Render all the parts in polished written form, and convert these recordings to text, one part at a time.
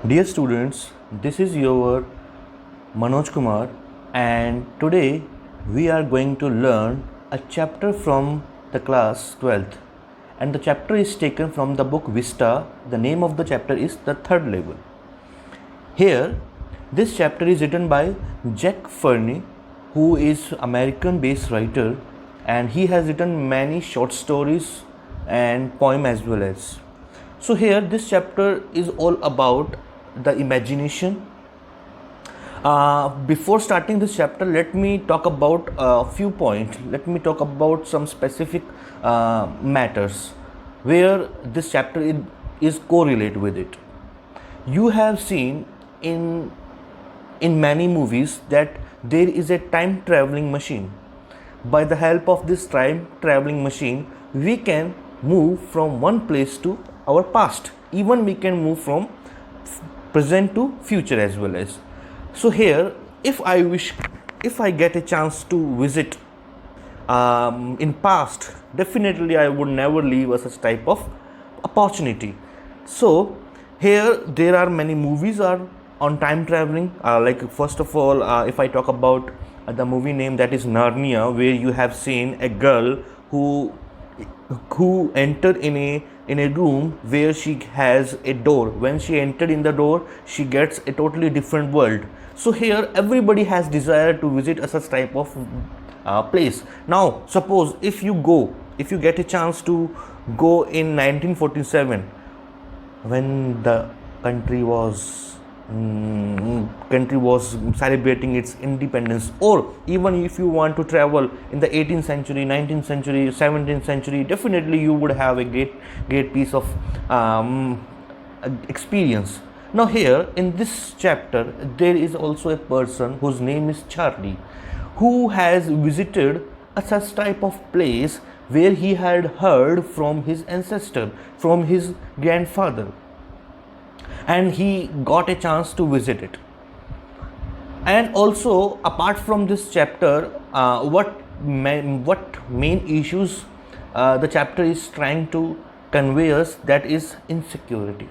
Dear students, this is your Manoj Kumar, and today we are going to learn a chapter from the class 12th, and the chapter is taken from the book Vista. The name of the chapter is The Third Level. Here, this chapter is written by Jack Fernie, who is American-based writer, and he has written many short stories and poem as well as. So here, this chapter is all about the imagination. Before starting this chapter, let me talk about a few points. Let me talk about some specific matters where this chapter is correlated with it. You have seen in many movies that there is a time traveling machine. By the help of this time traveling machine, we can move from one place to our past. Even we can move from present to future as well as. So here, if I get a chance to visit in past, definitely I would never leave a such type of opportunity. So here there are many movies are on time traveling. Like first of all, if I talk about the movie name, that is Narnia, where you have seen a girl who entered in a room where she has a door. When she entered in the door, she gets a totally different world. So here everybody has desire to visit a such type of place. Now suppose if you get a chance to go in 1947, when the country was celebrating its independence, or even if you want to travel in the 18th century, 19th century, 17th century, definitely you would have a great piece of experience. Now here in this chapter there is also a person whose name is Charlie, who has visited a such type of place where he had heard from his ancestor, from his grandfather, and he got a chance to visit it. And also apart from this chapter, what main issues the chapter is trying to convey us, that is insecurity.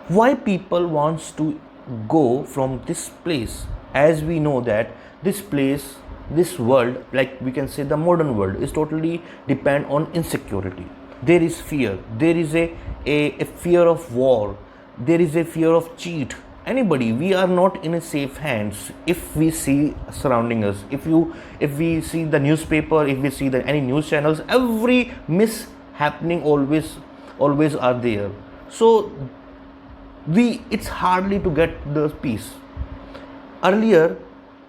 Why people wants to go from this place? As we know that this place, this world, like we can say the modern world, is totally depend on insecurity. There is fear, there is a fear of war, there is a fear of cheat. Anybody, we are not in a safe hands. If we see surrounding us, if we see the newspaper, if we see any news channels, every mishappening always are there. So it's hardly to get the peace. Earlier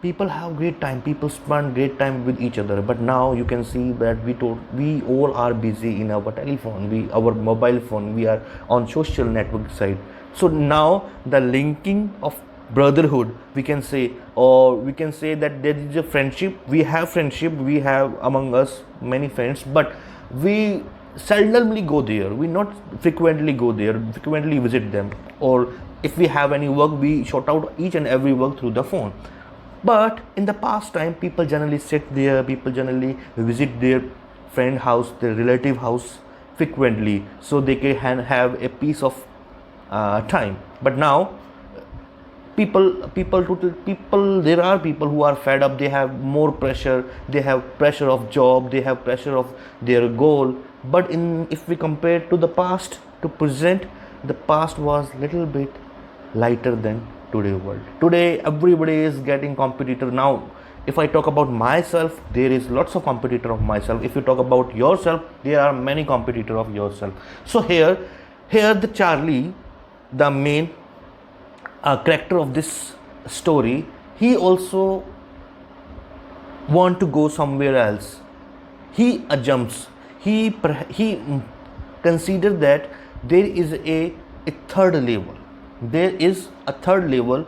people have great time, people spend great time with each other, but now you can see that we all are busy in our telephone, our mobile phone, we are on social network side. So now the linking of brotherhood, we can say, or we can say that there is a friendship, we have among us many friends, but we seldomly go there, we not frequently go there, frequently visit them, or if we have any work, we sort out each and every work through the phone. But in the past time, people generally sit there, people generally visit their friend house, their relative house frequently, so they can have a piece of time. But now there are people who are fed up, they have more pressure, they have pressure of job, they have pressure of their goal. But if we compare to the past to present, the past was little bit lighter than today world. Today everybody is getting competitor. Now if I talk about myself, there is lots of competitor of myself. If you talk about yourself, there are many competitor of yourself. So here the Charlie, the main character of this story, he also want to go somewhere else. He jumps, he consider that there is a third level, there is a third level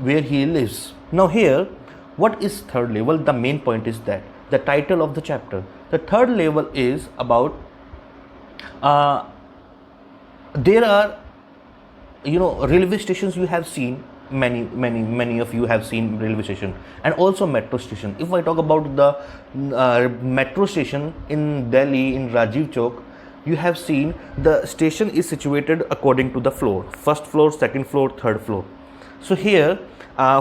where he lives. Now here, what is third level? The main point is that the title of the chapter, the third level, is about there are, railway stations. You have seen many of you have seen railway station, and also metro station. If I talk about the metro station in Delhi, in Rajiv Chowk, you have seen the station is situated according to the floor, first floor, second floor, third floor. So here,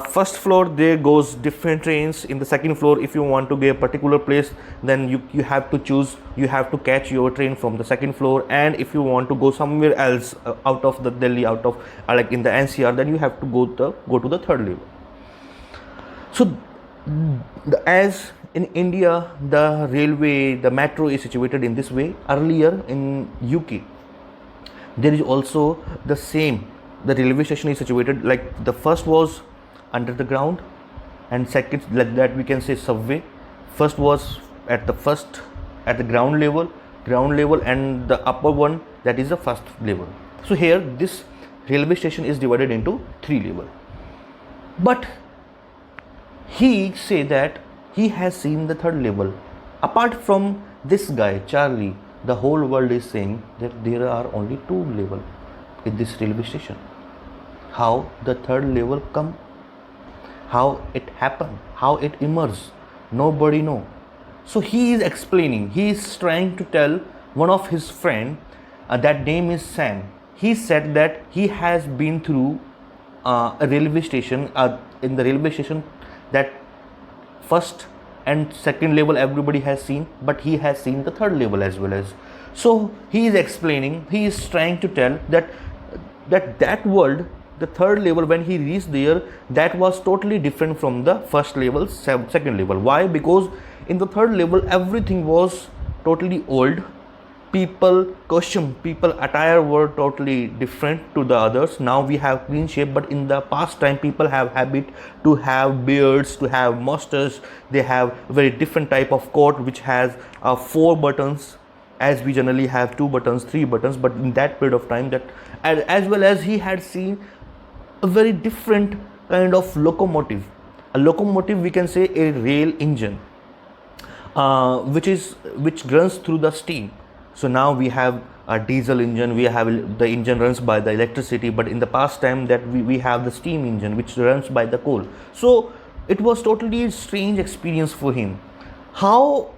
first floor there goes different trains. In the second floor, if you want to get a particular place, then you have to choose, you have to catch your train from the second floor. And if you want to go somewhere else out of the Delhi, out of like in the NCR, then you have to go to the third level. So as in India, the railway, the metro is situated in this way. Earlier in UK, there is also the same. The railway station is situated like the first was under the ground, and second, like that we can say subway. First was at the ground level, and the upper one, that is the first level. So here this railway station is divided into 3 levels. But he say that he has seen the third level. Apart from this guy Charlie, the whole world is saying that there are only 2 levels in this railway station. How the third level come? How it happened? How it emerged? Nobody know. So he is explaining. He is trying to tell one of his friend, that name is Sam. He said that he has been through a railway station. In the railway station, that first and second level everybody has seen, but he has seen the third level as well as. So he is explaining. He is trying to tell that world, the third level, when he reached there, that was totally different from the first level, second level. Why? Because in the third level everything was totally old. People costume, people attire were totally different to the others. Now we have clean shape, but in the past time people have habit to have beards, to have mustache. They have very different type of coat which has 4 buttons, as we generally have 2 buttons, 3 buttons. But in that period of time, that as well as he had seen a very different kind of locomotive. A locomotive, we can say a rail engine, which runs through the steam. So now we have a diesel engine, we have the engine runs by the electricity, but in the past time that we have the steam engine which runs by the coal. So it was totally strange experience for him. How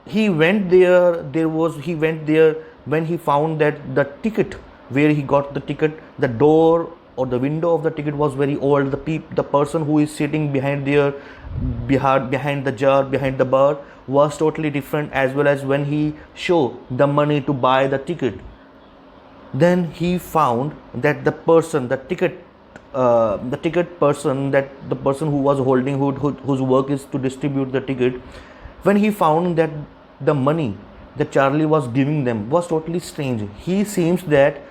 he went there, he went there when he found that the ticket, where he got the ticket, the door or the window of the ticket was very old. The person who is sitting behind there, behind the jar, behind the bar, was totally different. As well as when he showed the money to buy the ticket, then he found that the person, the ticket person, that the person who was holding, whose work is to distribute the ticket, when he found that the money that Charlie was giving them was totally strange. He seems that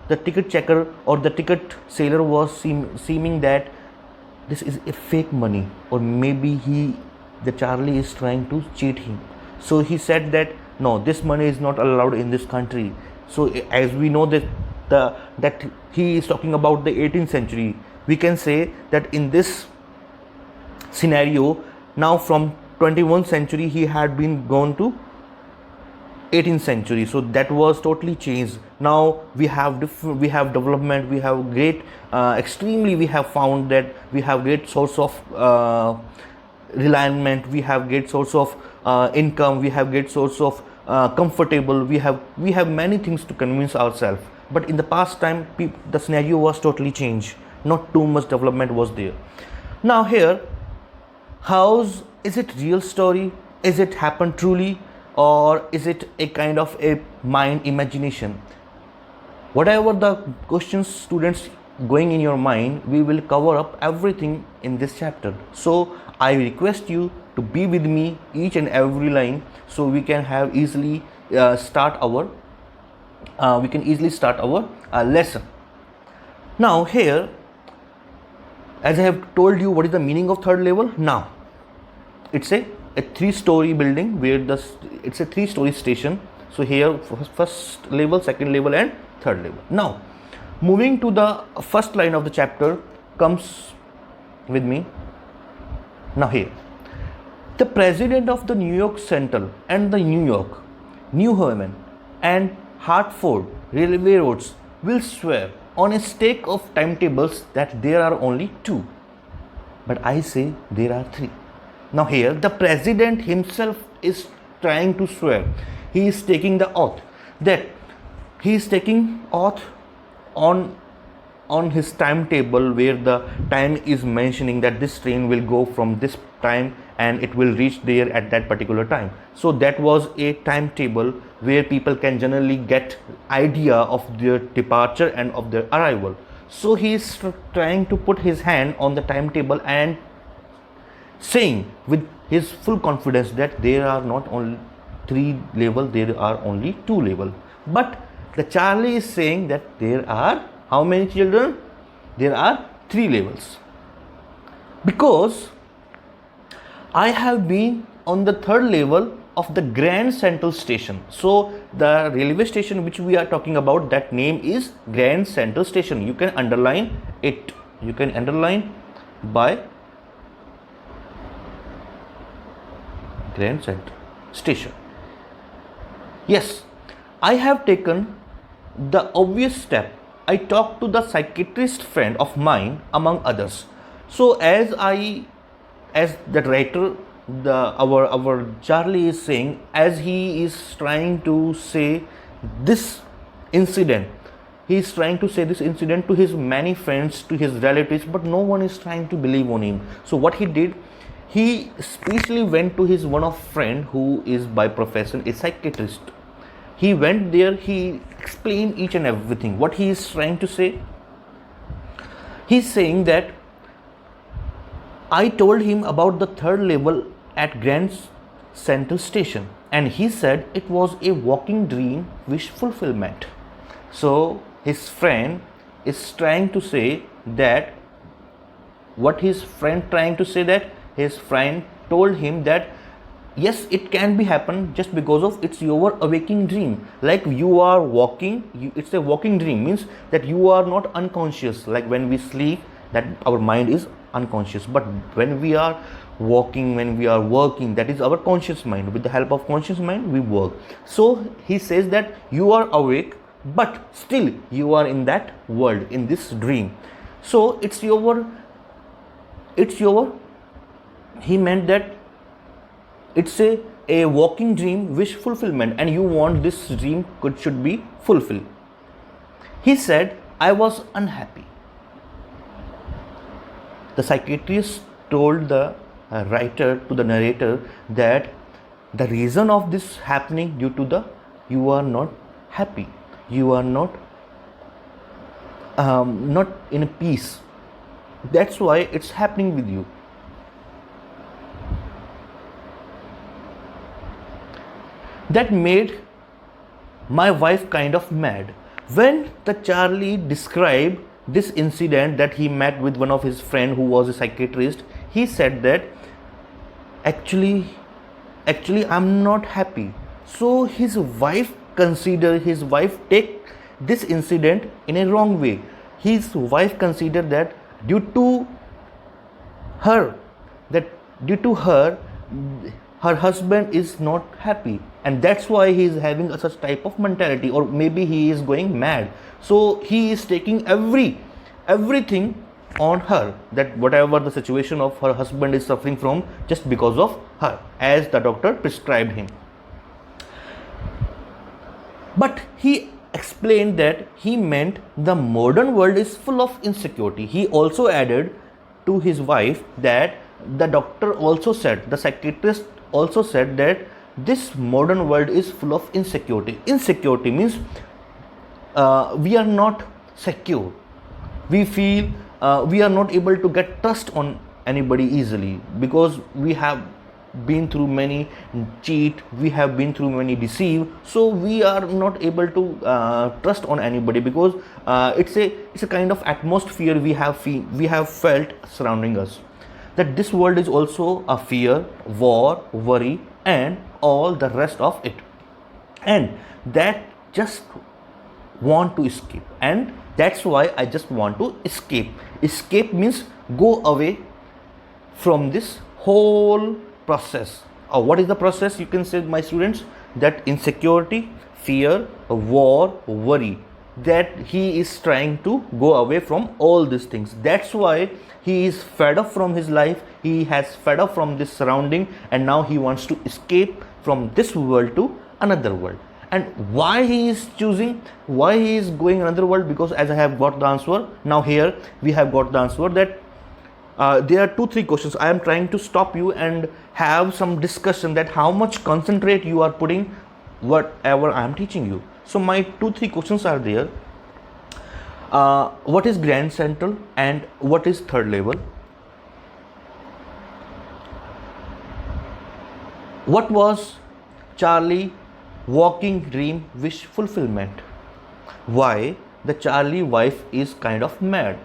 the ticket checker or the ticket seller was seeming that this is a fake money, or maybe the Charlie is trying to cheat him. So he said that no, this money is not allowed in this country. So as we know that he is talking about the 18th century, we can say that in this scenario, now from 21st century he had been gone to 18th century. So that was totally changed. Now we have development, we have great extremely, we have found that we have great source of reliance, we have great source of income, we have great source of comfortable, we have many things to convince ourselves. But in the past time, the scenario was totally changed. Not too much development was there. Now here, is it real story? Is it happened truly, or is it a kind of a mind imagination? Whatever the questions, students, going in your mind, we will cover up everything in this chapter. So I request you to be with me each and every line, so we can have easily start our lesson. Now here, as I have told you what is the meaning of third level. Now it's a 3-story building where it's a 3-story station. So here first level, second level and third level. Now moving to the first line of the chapter, comes with me. Now here, the president of the New York Central and the New York, New Haven and Hartford railroads will swear on a stake of timetables that there are only 2, but I say there are 3. Now here, the president himself is trying to swear. He is taking the oath that he is taking oath on his timetable, where the time is mentioning that this train will go from this time and it will reach there at that particular time. So that was a timetable where people can generally get idea of their departure and of their arrival. So he is trying to put his hand on the timetable and saying with his full confidence that there are not only 3 levels, there are only 2 levels. But the Charlie is saying that there are how many children? There are 3 levels. Because I have been on the 3rd level of the Grand Central Station. So the railway station which we are talking about, that name is Grand Central Station. You can underline it. You can underline by Grand Central Station. Yes, I have taken the obvious step. I talked to the psychiatrist friend of mine, among others. So as the writer, our Charlie is saying, as he is trying to say this incident, he is trying to say this incident to his many friends, to his relatives, but no one is trying to believe on him. So what he did, he especially went to his one of friend who is by profession a psychiatrist. He went there, he explained each and everything. What he is trying to say? He's saying that I told him about the 3rd level at Grand Central Station, and he said it was a walking dream wish fulfillment. So his friend is trying to say that, what his friend trying to say, that his friend told him that yes, it can be happen just because of it's your awaking dream. Like you are walking, it's a walking dream, means that you are not unconscious. Like when we sleep, that our mind is unconscious, but when we are walking, when we are working, that is our conscious mind. With the help of conscious mind we work. So he says that you are awake, but still you are in that world, in this dream. So it's your he meant that it's a walking dream wish fulfillment, and you want this dream should be fulfilled. He said, I was unhappy. The psychiatrist told the writer, to the narrator, that the reason of this happening due to the you are not happy, you are not in peace. That's why it's happening with you. That made my wife kind of mad. When the Charlie described this incident that he met with one of his friend who was a psychiatrist, he said that actually I'm not happy. So his wife take this incident in a wrong way. His wife considered that due to her husband is not happy, and that's why he is having such type of mentality, or maybe he is going mad. So he is taking everything on her, that whatever the situation of her husband is suffering from, just because of her, as the doctor prescribed him. But he explained that he meant the modern world is full of insecurity. He also added to his wife that the doctor also said, the psychiatrist also said, that this modern world is full of insecurity. Insecurity means we are not secure. We feel we are not able to get trust on anybody easily, because we have been through many cheat, we have been through many deceive. So we are not able to trust on anybody, because it's a kind of atmosphere we have felt surrounding us, that this world is also a fear, war, worry, and all the rest of it, and that just want to escape. And that's why I just want to escape. Escape means go away from this whole process. What is the process? You can say, my students, that insecurity, fear, war, worry, that he is trying to go away from all these things. That's why he is fed up from his life, he has fed up from this surrounding, and now he wants to escape from this world to another world. and why he is choosing, why he is going another world, because as I have got the answer. Now here we have got the answer that there are 2-3 questions. I am trying to stop you and have some discussion that how much concentrate you are putting whatever I am teaching you. So my 2-3 questions are there. What is Grand Central and what is third level? What was Charlie walking dream wish fulfillment? Why the Charlie wife is kind of mad?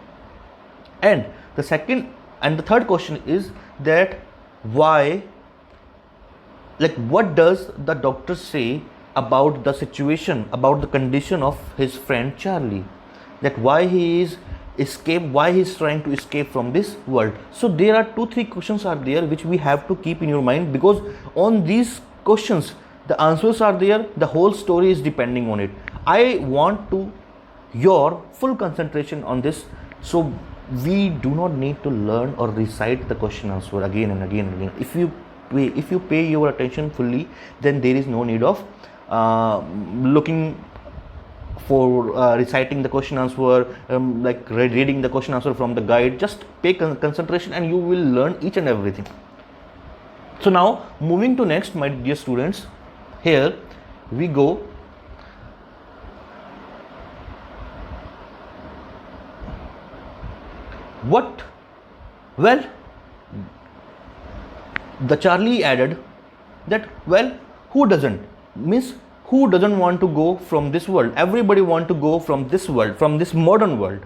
And the second and the third question is that why, like, what does the doctor say about the situation, about the condition of his friend Charlie, that why he is why he is trying to escape from this world. So there are 2-3 questions are there which we have to keep in your mind, because on these questions the answers are there, the whole story is depending on it. I want to your full concentration on this, so we do not need to learn or recite the question answer again and again and again. If you pay your attention fully, then there is no need of looking for reciting the question answer, like reading the question answer from the guide. Just pay concentration and you will learn each and everything. So now moving to next, my dear students, here we go. What? Well, the Charlie added that, well, who doesn't? Means who doesn't want to go from this world? Everybody want to go from this world, from this modern world,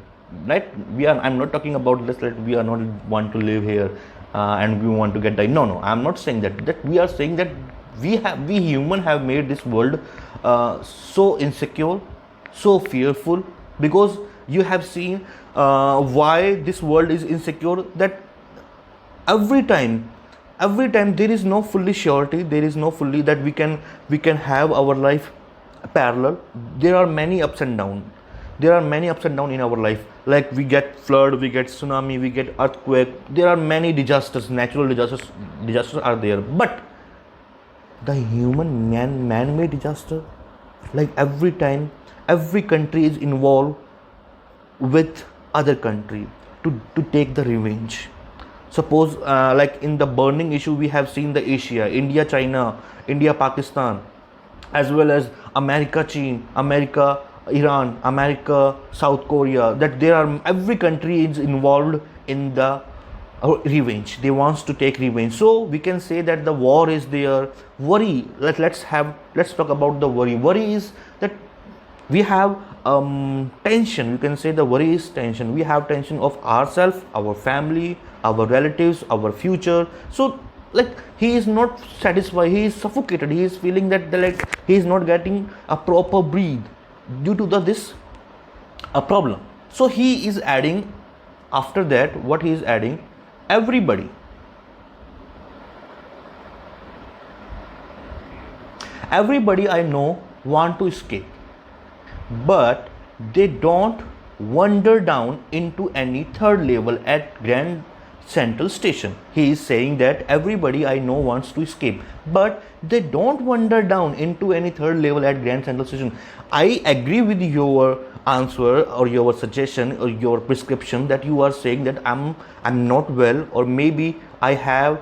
right? I'm not talking about this, that we are not want to live here and we want to get die. No, I'm not saying that. That we are saying that we human have made this world so insecure, so fearful, because you have seen why this world is insecure, that every time there is no fully surety, there is no fully that we can have our life parallel. There are many ups and downs in our life, like we get flood, we get tsunami, we get earthquake. There are many disasters, natural disasters are there, but the human man-made disaster, like every time every country is involved with other country to take the revenge. Suppose like in the burning issue, we have seen the Asia, India, China, India, Pakistan, as well as America, America, Iran, America, South Korea, that there are every country is involved in the revenge. They wants to take revenge. So we can say that the war is there. Worry, let's talk about the worry. Worry is that we have tension. You can say the worry is tension. We have tension of ourselves, our family, our relatives, our future. So like he is not satisfied, he is suffocated, he is feeling that like he is not getting a proper breathe due to this problem. So he is adding, after that what he is adding, everybody I know want to escape, but they don't wander down into any third level at Grand Central Station. He is saying that everybody I know wants to escape, but they don't wander down into any third level at Grand Central Station. I agree with your answer or your suggestion or your prescription, that you are saying that I'm not well, or maybe I have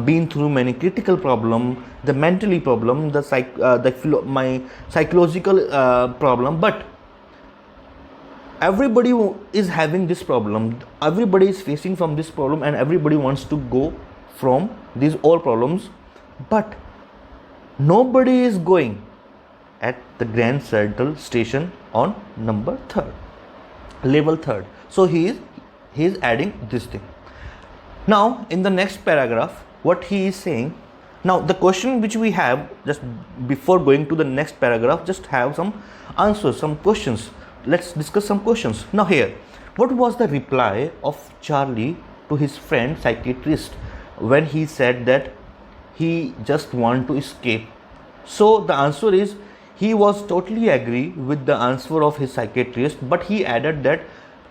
been through many critical problem, the mentally problem, my psychological problem, but everybody is having this problem, everybody is facing from this problem, and everybody wants to go from these all problems, but nobody is going at the Grand Central Station on number 3rd, level 3rd. So he is adding this thing. Now in the next paragraph, what he is saying, now the question which we have, just before going to the next paragraph, just have some answers, some questions. Let's discuss some questions. Now here, what was the reply of Charlie to his friend psychiatrist when he said that he just want to escape? So the answer is, he was totally agree with the answer of his psychiatrist, but he added that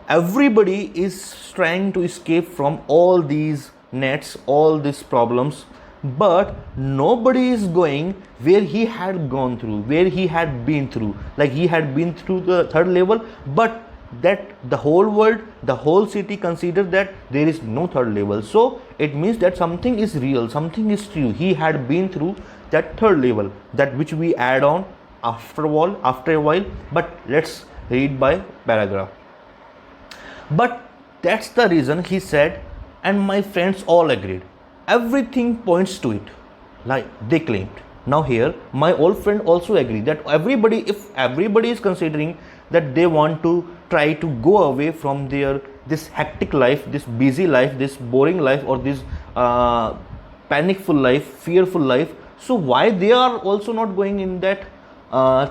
everybody is trying to escape from all these nets, all these problems, but nobody is going where he had gone through, where he had been through. Like he had been through the third level, but that the whole world, the whole city considered that there is no third level. So it means that something is real, something is true. He had been through that third level, that which we add on after a while. But let's read by paragraph. But that's the reason, he said, and my friends all agreed. Everything points to it, like they claimed. Now here, my old friend also agreed that if everybody is considering that they want to try to go away from this hectic life, this busy life, this boring life, or this panicful life, fearful life, so why they are also not going in that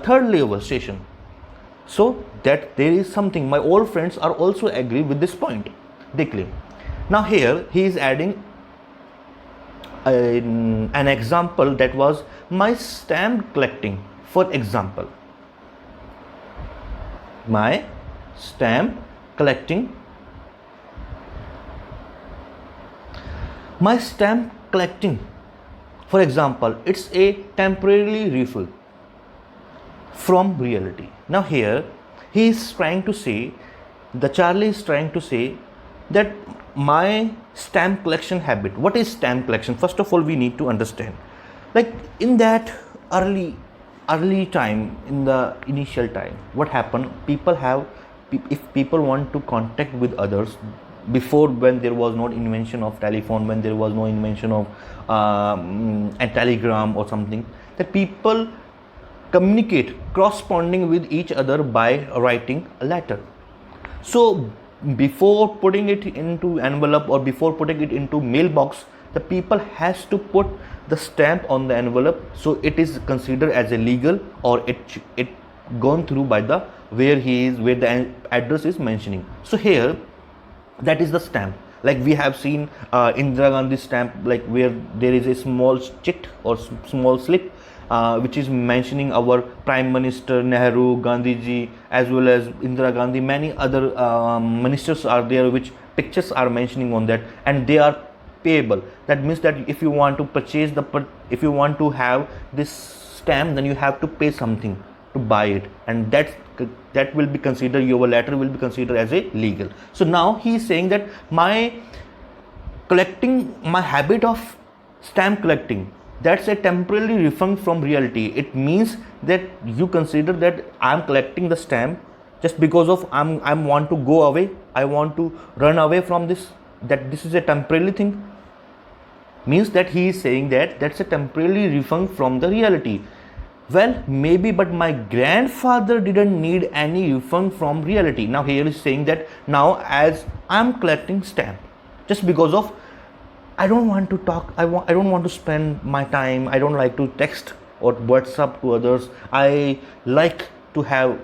third level station? So that there is something. My old friends are also agree with this point, they claim. Now here he is adding an example, that was my stamp collecting. For example, my stamp collecting. My stamp collecting, for example, it's a temporarily refill from reality. Now here he is trying to say, the Charlie is trying to say that my stamp collection habit. What is stamp collection? First of all, we need to understand, like in that early time, in the initial time, what happened, if people want to contact with others, before, when there was no invention of telephone, when there was no invention of a telegram or something, that people communicate corresponding with each other by writing a letter. So before putting it into envelope or before putting it into mailbox, the people has to put the stamp on the envelope, so it is considered as a legal, or it gone through by the where the address is mentioning. So here, that is the stamp. Like we have seen Indira Gandhi stamp, like where there is a small chit or small slip which is mentioning our Prime Minister Nehru, Gandhiji, as well as Indira Gandhi. Many other ministers are there, which pictures are mentioning on that, and they are payable. That means that if you want to purchase if you want to have this stamp, then you have to pay something to buy it, and that will be considered, your letter will be considered as a legal. So now he is saying that my habit of stamp collecting, that's a temporary refund from reality. It means that you consider that I'm collecting the stamp just because of I want to go away, I want to run away from this, that this is a temporary thing. Means that he is saying that that's a temporary refund from the reality. Well, maybe, but my grandfather didn't need any refund from reality. Now here is saying that now as I'm collecting stamp, just because of I don't want to talk, I don't want to spend my time, I don't like to text or WhatsApp to others. I like to have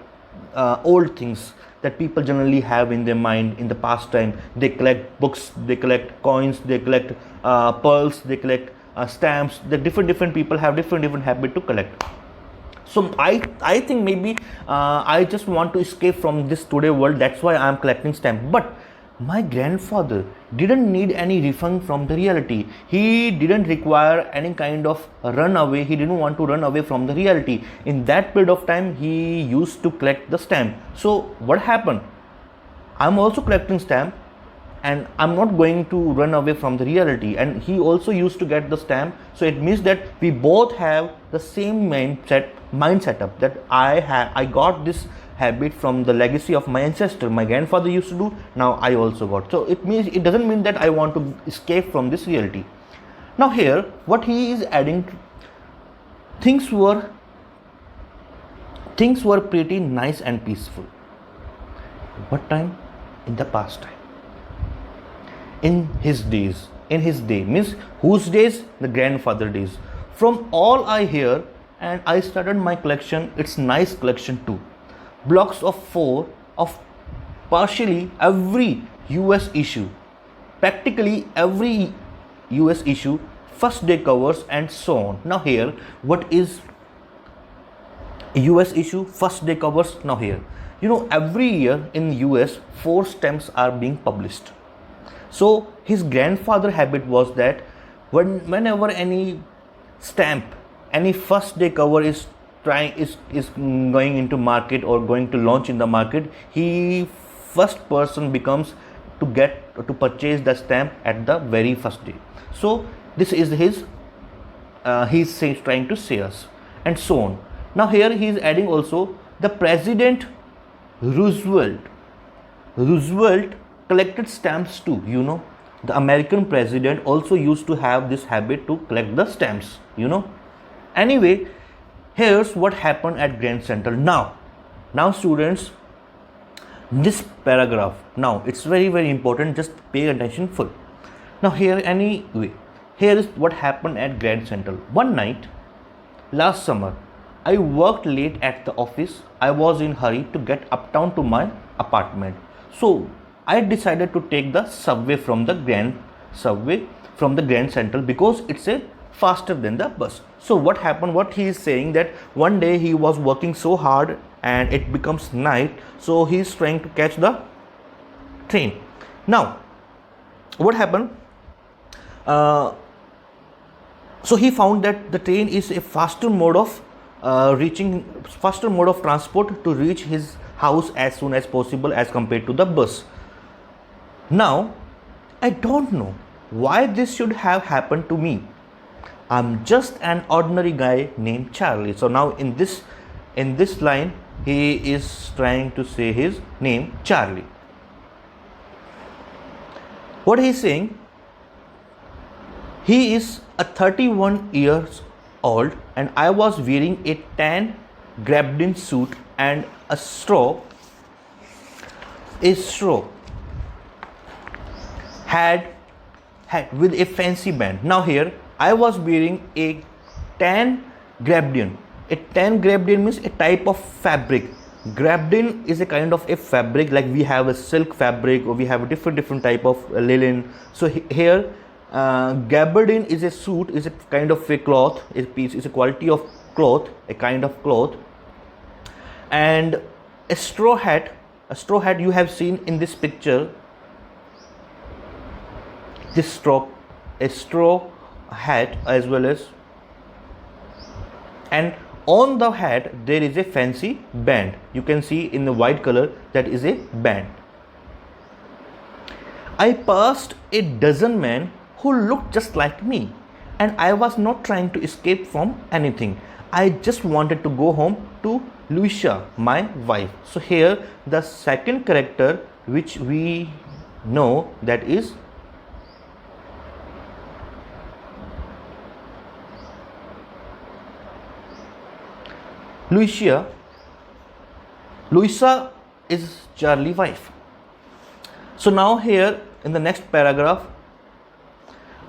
old things that people generally have in their mind in the past time. They collect books, they collect coins, they collect pearls, they collect stamps. The different people have different habit to collect. So I think maybe I just want to escape from this today world, that's why I am collecting stamp. But my grandfather didn't need any refund from the reality. He didn't require any kind of runaway. He didn't want to run away from the reality. In that period of time, he used to collect the stamp. So what happened? I'm also collecting stamp, and I'm not going to run away from the reality. And he also used to get the stamp. So it means that we both have the same mind setup, that I got this habit from the legacy of my ancestor. My grandfather used to do, now I also got. So it doesn't mean that I want to escape from this reality. Now here, what he is adding, things were pretty nice and peaceful. What time? In the past time. In his day means whose days? The grandfather days. From all I hear, and I started my collection. It's nice collection too. Blocks of 4 of partially every US issue, practically every US issue, first day covers, and so on. Now here, what is US issue, first day covers? Now here, every year in US 4 stamps are being published. So his grandfather habit was that Whenever any stamp, any first day cover is going into market or going to launch in the market, he first person becomes to purchase the stamp at the very first day. So this is his trying to say us, and so on. Now here he is adding also the President Roosevelt collected stamps too, you know. The American president also used to have this habit to collect the stamps, you know. Anyway, here's what happened at Grand Central. Now students, this paragraph, now it's very important, just pay attention full. Now here is what happened at Grand Central. One night last summer, I worked late at the office. I was in hurry to get uptown to my apartment, so I decided to take the subway from the Grand Central because it's a faster than the bus. So what happened, what he is saying, that one day he was working so hard and it becomes night, so he is trying to catch the train. Now what happened, so he found that the train is a faster mode of transport to reach his house as soon as possible as compared to the bus. Now I don't know why this should have happened to me. I'm just an ordinary guy named Charlie. So now in this line he is trying to say his name Charlie. What he's saying, he is a 31 years old and I was wearing a tan Grabdin suit and a straw hat with a fancy band. Now here I was wearing a tan Grabdin. A tan Grabdin means a type of fabric. Grabdin is a kind of a fabric, like we have a silk fabric or we have a different type of linen. So here gabardine is a suit, is a kind of a cloth, a piece, is a quality of cloth, a kind of cloth. And a straw hat you have seen in this picture, a straw hat as well as, and on the hat there is a fancy band. You can see in the white color, that is a band. I passed a dozen men who looked just like me, and I was not trying to escape from anything. I just wanted to go home to Lucia, my wife. So here the second character which we know, that is Lucia. Luisa is Charlie's wife. So now here in the next paragraph,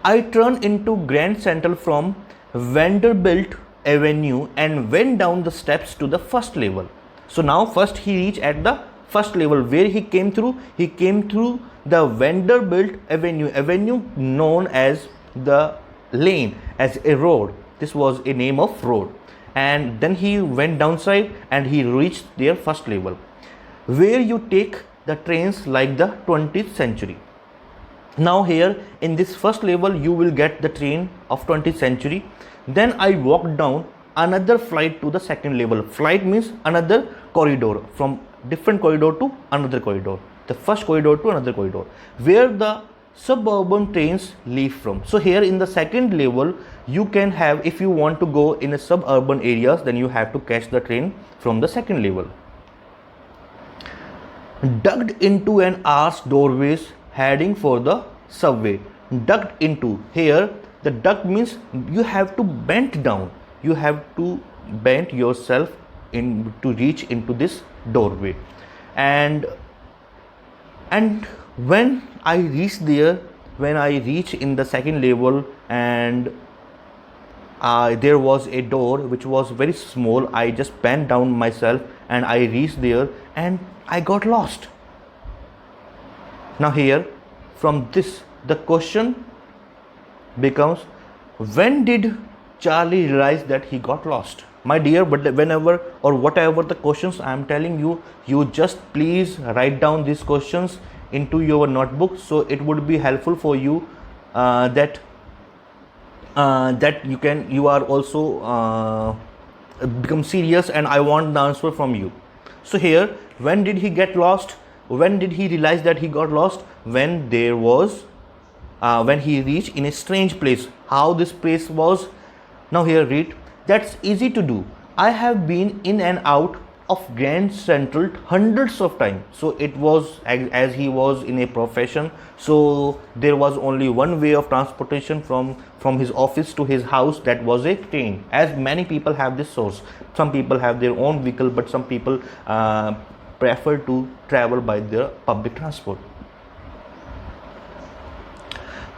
I turned into Grand Central from Vanderbilt Avenue and went down the steps to the first level. So now first he reached at the first level. Where he came through? He came through the Vanderbilt Avenue known as the lane, as a road. This was a name of road. And then he went downside and he reached their first level, where you take the trains like the 20th century. Now here in this first level you will get the train of 20th century. Then I walked down another flight to the second level. Flight means another corridor, from different corridor to another corridor, the first corridor to another corridor, where the suburban trains leave from. So here in the second level you can have, if you want to go in a suburban areas, then you have to catch the train from the second level. Ducked into an arched doorways heading for the subway. Ducked into, here the duck means you have to bend down, you have to bend yourself in to reach into this doorway. And when I reached there, when I reached in the second level, and there was a door which was very small, I just bent down myself and I reached there and I got lost. Now here from this the question becomes, when did Charlie realize that he got lost? My dear, but whenever or whatever the questions I am telling you, you just please write down these questions into your notebook, so it would be helpful for you that that you are also become serious and I want the answer from you. So here, when did he get lost? When did he realize that he got lost? When there was when he reached in a strange place. How this place was? Now here read, that's easy to do. I have been in and out of Grand Central hundreds of times. So it was as he was in a profession, so there was only one way of transportation from his office to his house, that was a train. As many people have this source, some people have their own vehicle, but some people prefer to travel by their public transport.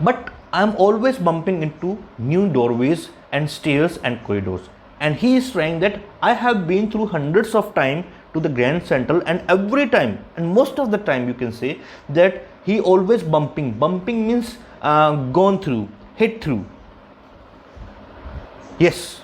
But I'm always bumping into new doorways and stairs and corridors. And he is saying that I have been through hundreds of times to the Grand Central, and every time, and most of the time, you can say that he always bumping. Bumping means gone through, hit through. Yes,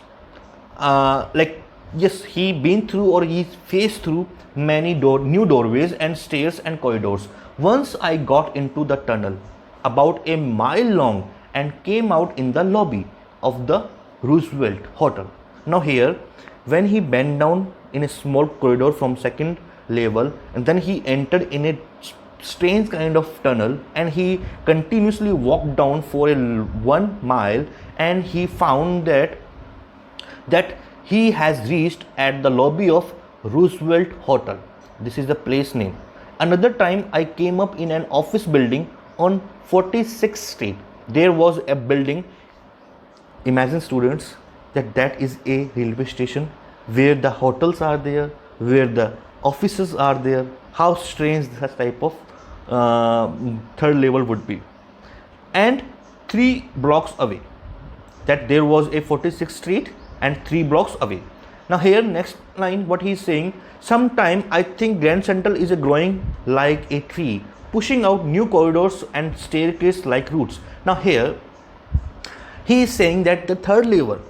yes, he been through or he faced through many new doorways and stairs and corridors. Once I got into the tunnel about a mile long and came out in the lobby of the Roosevelt Hotel. Now here, when he bent down in a small corridor from second level, and then he entered in a strange kind of tunnel, and he continuously walked down for 1 mile, and he found that he has reached at the lobby of Roosevelt Hotel. This is the place name. Another time I came up in an office building on 46th Street. There was a building. Imagine, students, that is a railway station where the hotels are there, where the offices are there. How strange this type of third level would be. And 3 blocks away, that there was a 46th Street and 3 blocks away. Now here, next line, what he is saying, sometime I think Grand Central is growing like a tree, pushing out new corridors and staircase like roots. Now here, he is saying that the third level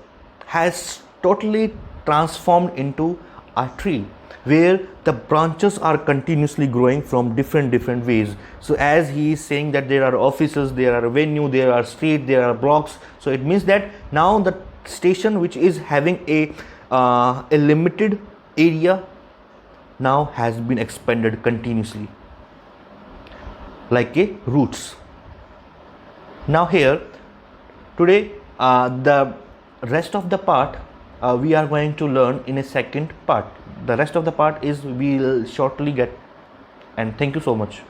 has totally transformed into a tree where the branches are continuously growing from different ways. So as he is saying that there are offices, there are venue, there are street, there are blocks. So it means that now the station, which is having a limited area, now has been expanded continuously like a roots. Now here, today the rest of the part we are going to learn in a second part. The rest of the part is we'll shortly get. And thank you so much.